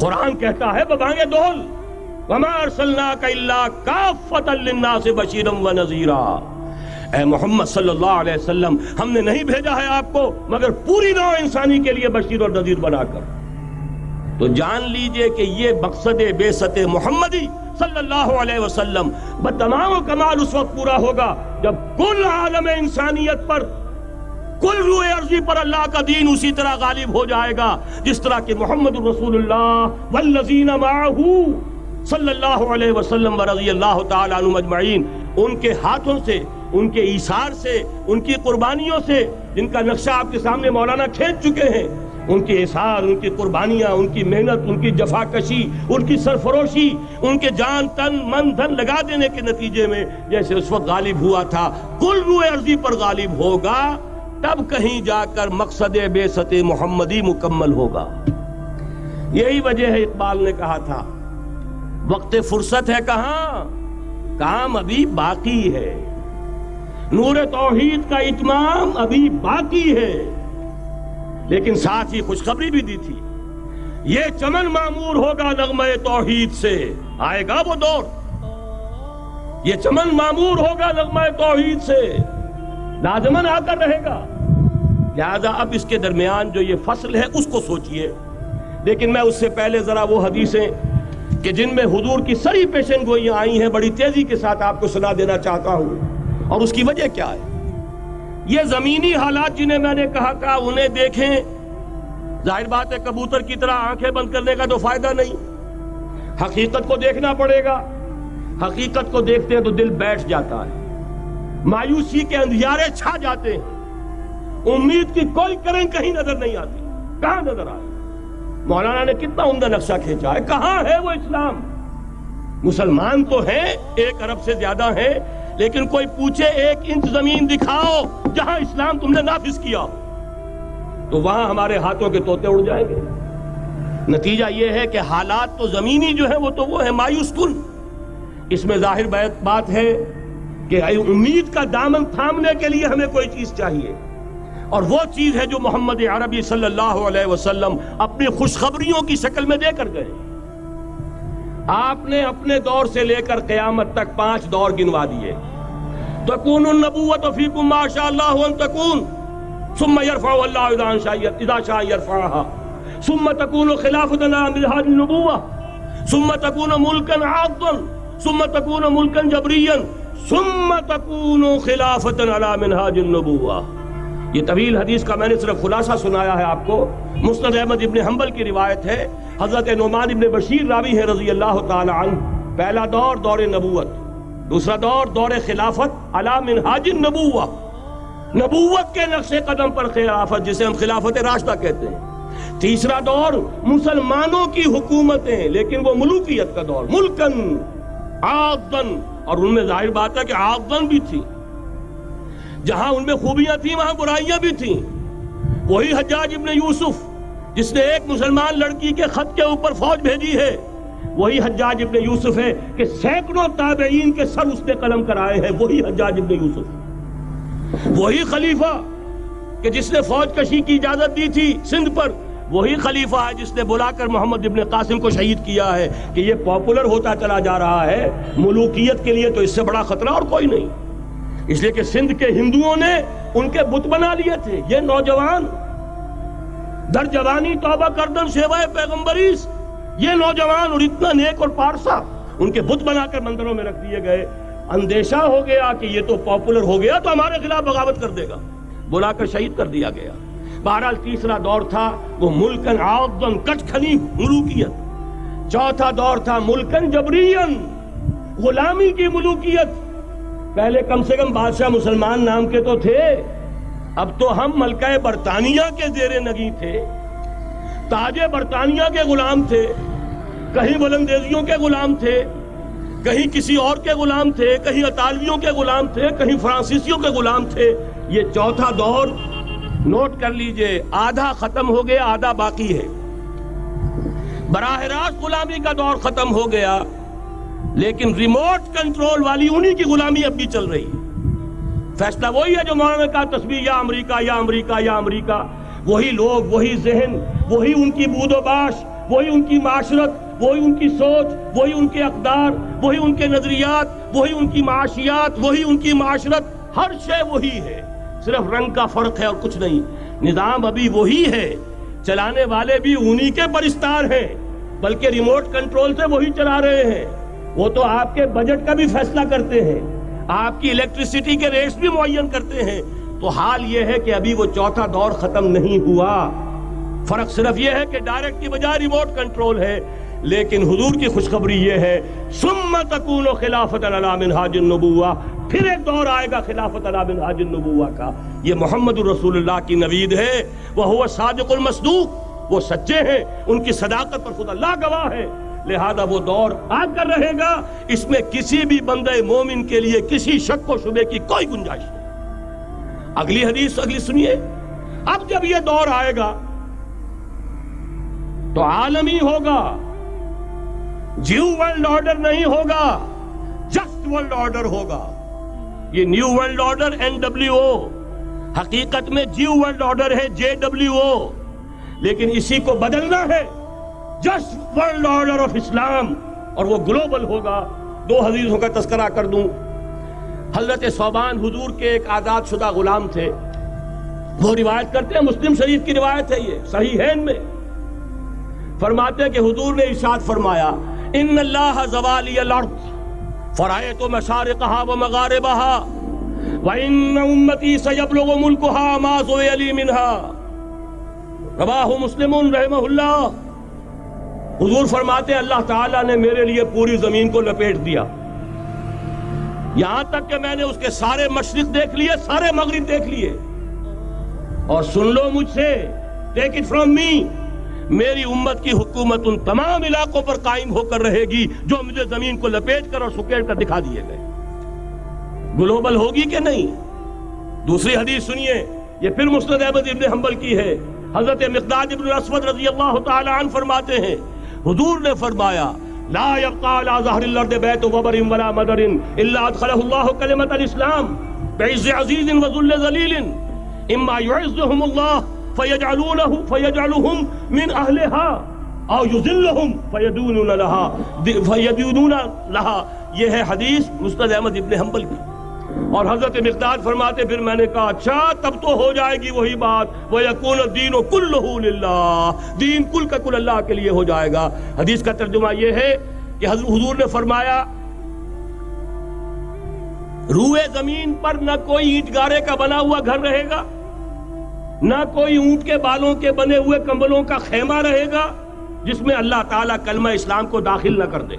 قرآن کہتا ہے ببانگ دول وما ارسلناک الا کافۃ للناس بشیرا ونذیرا، اے محمد صلی اللہ علیہ وسلم ہم نے نہیں بھیجا ہے آپ کو مگر پوری نوع انسانی کے لیے بشیر اور نذیر بنا کر۔ تو جان لیجئے کہ یہ مقصد بعثت محمدی صلی اللہ علیہ وسلم بتمام و کمال اس وقت پورا ہوگا جب کل عالم انسانیت پر، کل روئے ارضی پر اللہ کا دین اسی طرح غالب ہو جائے گا جس طرح کہ محمد رسول اللہ والذین معہ صلی اللہ علیہ وسلم ورضی اللہ تعالی عنہم اجمعین، ان کے ہاتھوں سے، ان کے ایثار سے، ان کی قربانیوں سے، جن کا نقشہ آپ کے سامنے مولانا کھینچ چکے ہیں، ان کے احسان، ان کی قربانیاں، ان کی محنت، ان کی جفا کشی، ان کی سرفروشی، ان کے جان تن من دھن لگا دینے کے نتیجے میں جیسے اس وقت غالب ہوا تھا کل روئے ارضی پر غالب ہوگا، تب کہیں جا کر مقصد بعثت محمدی مکمل ہوگا۔ یہی وجہ ہے اقبال نے کہا تھا وقت فرصت ہے کہاں، کام ابھی باقی ہے، نور توحید کا اتمام ابھی باقی ہے۔ لیکن ساتھ ہی خوشخبری بھی دی تھی، یہ چمن معمور ہوگا نغمہ توحید سے، آئے گا وہ دور، یہ چمن معمور ہوگا نغمہ توحید سے، لازماً آ کر رہے گا۔ لہذا اب اس کے درمیان جو یہ فصل ہے اس کو سوچئے۔ لیکن میں اس سے پہلے ذرا وہ حدیثیں کہ جن میں حضور کی سری پیشن گوئیاں آئی ہیں بڑی تیزی کے ساتھ آپ کو سنا دینا چاہتا ہوں، اور اس کی وجہ کیا ہے۔ یہ زمینی حالات جنہیں میں نے کہا انہیں دیکھیں، ظاہر بات ہے کبوتر کی طرح آنکھیں بند کرنے کا تو فائدہ نہیں، حقیقت کو دیکھنا پڑے گا۔ حقیقت کو دیکھتے ہیں تو دل بیٹھ جاتا ہے، مایوسی کے اندھیارے چھا جاتے ہیں، امید کی کوئی کرن کہیں نظر نہیں آتی، کہاں نظر آئے۔ مولانا نے کتنا عمدہ نقشہ کھینچا ہے، کہاں ہے وہ اسلام؟ مسلمان تو ہیں، 1 ارب سے زیادہ ہیں، لیکن کوئی پوچھے 1 انچ زمین دکھاؤ جہاں اسلام تم نے نافذ کیا، تو وہاں ہمارے ہاتھوں کے طوطے اڑ جائیں گے۔ نتیجہ یہ ہے کہ حالات تو زمینی جو ہیں وہ ہے مایوس کن۔ اس میں ظاہر بات ہے کہ امید کا دامن تھامنے کے لیے ہمیں کوئی چیز چاہیے، اور وہ چیز ہے جو محمد عربی صلی اللہ علیہ وسلم اپنی خوشخبریوں کی شکل میں دے کر گئے۔ آپ نے اپنے دور سے لے کر قیامت تک 5 دور گنوا دیے۔ تکون النبوۃ فیکم ما شاء اللہ ان تکون ثم یرفع اللہ اذا شاء یرفعها ثم تکون خلافۃ علی منہاج النبوۃ ثم تکون ملکا عاضا ثم تکون ملکا جبریا ثم تکون خلافۃ علی منہاج النبوۃ۔ یہ طویل حدیث کا میں نے صرف خلاصہ سنایا ہے آپ کو۔ مسند احمد ابن حنبل کی روایت ہے، حضرت نعمان ابن بشیر راوی ہے رضی اللہ تعالی عنہ۔ پہلا دور دور نبوت، دوسرا دور دور خلافت علی منہاج النبوۃ، نبوت کے نقش قدم پر خلافت جسے ہم خلافت راشدہ کہتے ہیں۔ تیسرا دور مسلمانوں کی حکومتیں، لیکن وہ ملوکیت کا دور، ملکن عاضن، اور ان میں ظاہر بات ہے کہ عاضن بھی تھی، جہاں ان میں خوبیاں تھیں وہاں برائیاں بھی تھیں۔ وہی حجاج ابن یوسف جس نے ایک مسلمان لڑکی کے خط کے اوپر فوج بھیجی ہے، وہی حجاج ابن یوسف ہے کہ سینکڑوں تابعین کے سر اس نے قلم کرائے ہیں، وہی حجاج ابن یوسف۔ وہی خلیفہ کہ جس نے فوج کشی کی اجازت دی تھی سندھ پر، وہی خلیفہ ہے جس نے بلا کر محمد ابن قاسم کو شہید کیا ہے کہ یہ پاپولر ہوتا چلا جا رہا ہے، ملوکیت کے لیے تو اس سے بڑا خطرہ اور کوئی نہیں۔ اس لیے کہ سندھ کے ہندوؤں نے ان کے بت بنا لیے تھے۔ یہ نوجوان در جوانی توبہ کردن شیوہ پیغمبریس، یہ نوجوان اور اتنا نیک اور پارسا ان کے بت بنا کر مندروں میں رکھ دیے گئے۔ اندیشہ ہو گیا کہ یہ تو پاپولر ہو گیا تو ہمارے خلاف بغاوت کر دے گا، بلا کر شہید کر دیا گیا۔ بہرحال تیسرا دور تھا وہ ملکن عاضن، کچ کھلی ملوکیت۔ چوتھا دور تھا ملکن جبرین، غلامی کی ملوکیت۔ پہلے کم سے کم بادشاہ مسلمان نام کے تو تھے، اب تو ہم ملکہ برطانیہ کے زیر نگیں تھے، تاج برطانیہ کے غلام تھے، کہیں بلندیزیوں کے غلام تھے، کہیں کسی اور کے غلام تھے، کہیں اطالویوں کے غلام تھے، کہیں فرانسیسیوں کے غلام تھے۔ یہ چوتھا دور نوٹ کر لیجئے، آدھا ختم ہو گیا، آدھا باقی ہے۔ براہ راست غلامی کا دور ختم ہو گیا، لیکن ریموٹ کنٹرول والی انہی کی غلامی اب بھی چل رہی ہے۔ فیصلہ وہی ہے جو مولانا نے کہا، تسبیح یا امریکہ یا امریکہ یا امریکہ، وہی لوگ، وہی ذہن، وہی ان کی بود و باش، وہی ان کی معاشرت، وہی ان کی سوچ، وہی ان کے اقدار، وہی ان کے نظریات، وہی ان کی معاشیات، وہی ان کی معاشرت، ہر شے وہی ہے، صرف رنگ کا فرق ہے اور کچھ نہیں۔ نظام ابھی وہی ہے، چلانے والے بھی انہی کے پرستار ہیں، بلکہ ریموٹ کنٹرول سے وہی چلا رہے ہیں۔ وہ تو آپ کے بجٹ کا بھی فیصلہ کرتے ہیں، آپ کی الیکٹریسٹی کے ریٹس بھی معین کرتے ہیں۔ تو حال یہ ہے کہ ابھی وہ چوتھا دور ختم نہیں ہوا، فرق صرف یہ ہے کہ ڈائریکٹ کی بجائے ریموٹ کنٹرول ہے۔ لیکن حضور کی خوشخبری یہ ہے ثم تکون خلافۃ علی منہاج النبوہ، پھر ایک دور آئے گا خلافت علی منہاج النبوہ کا۔ یہ محمد الرسول اللہ کی نوید ہے، وہو صادق المصدوق، وہ سچے ہیں، ان کی صداقت پر خود اللہ گواہ ہے۔ لہذا وہ دور آ کر رہے گا، اس میں کسی بھی بندہ مومن کے لیے کسی شک و شبے کی کوئی گنجائش نہیں۔ اگلی حدیث اگلی سنیے، اب جب یہ دور آئے گا تو عالمی ہوگا، جیو ورلڈ آرڈر نہیں ہوگا، جسٹ ورلڈ آرڈر ہوگا۔ یہ نیو ورلڈ آرڈر NWO، حقیقت میں جیو ورلڈ آرڈر ہے JWO، لیکن اسی کو بدلنا ہے جسٹ ورلڈ آرڈر آف اسلام، اور وہ گلوبل ہوگا۔ دو حدیثوں کا تذکرہ کر دوں۔ حضرت ثوبان حضور کے ایک آزاد شدہ غلام تھے، وہ روایت کرتے ہیں، مسلم شریف کی روایت ہے، یہ صحیحین میں فرماتے ہیں کہ حضور نے ارشاد فرمایا ان اللہ زوالی الارض فرأیت مشارقها ومغاربها وان امتی سیبلغ ملکها ما زوی لی منها، رواہ مسلم رحمہ اللہ۔ حضور فرماتے ہیں اللہ تعالیٰ نے میرے لیے پوری زمین کو لپیٹ دیا، یہاں تک کہ میں نے اس کے سارے مشرق دیکھ لیے، سارے مغرب دیکھ لیے، اور سن لو مجھ سے، ٹیک اٹ فرام می، میری امت کی حکومت ان تمام علاقوں پر قائم ہو کر رہے گی جو مجھے زمین کو لپیٹ کر اور سکیڑ کر دکھا دیے گئے۔ گلوبل ہوگی کہ نہیں؟ دوسری حدیث سنیے، یہ پھر مسند احمد ابن حنبل کی ہے۔ حضرت مقداد ابن الاسود رضی اللہ تعالی عنہ فرماتے ہیں حضور نے فرمایا لا يبقى على ظهر الارض بيت وبر ولا مدر الا ادخله الله كلمة الاسلام بعز عزيز وذل ذليل اما يعزهم الله فيجعلهم من اهلها او يذلهم فيدونون لها۔ یہ ہے حدیث مسند احمد ابن حنبل کی۔ اور حضرت مقداد فرماتے پھر میں نے کہا اچھا تب تو ہو جائے گی وہی بات وَيَكُونَ الدِّينُ كُلُّهُ لِلَّهِ، دین کل کا کل اللہ کے لیے ہو جائے گا۔ حدیث کا ترجمہ یہ ہے کہ حضور نے فرمایا روئے زمین پر نہ کوئی اینٹ گارے کا بنا ہوا گھر رہے گا، نہ کوئی اونٹ کے بالوں کے بنے ہوئے کمبلوں کا خیمہ رہے گا جس میں اللہ تعالیٰ کلمہ اسلام کو داخل نہ کر دے۔